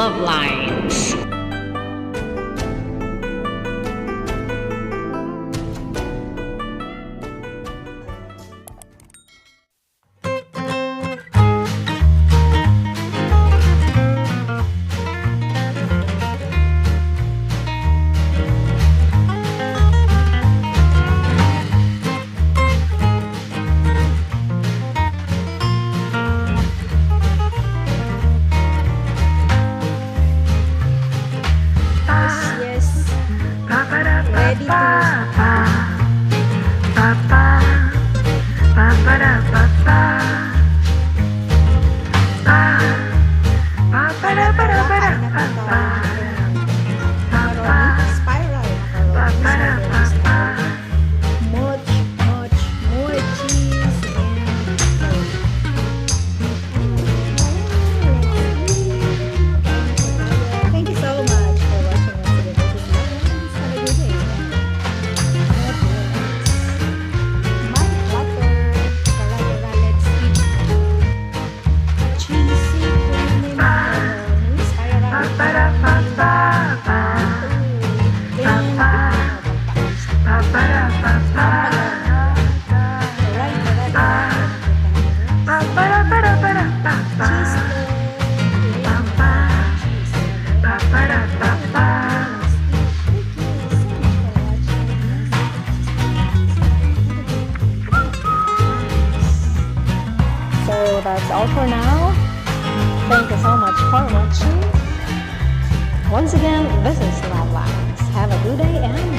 LuvLiNes. So that's all for now. Thank you so much for watching. Once again, this is LuvLiNes. Have a good day and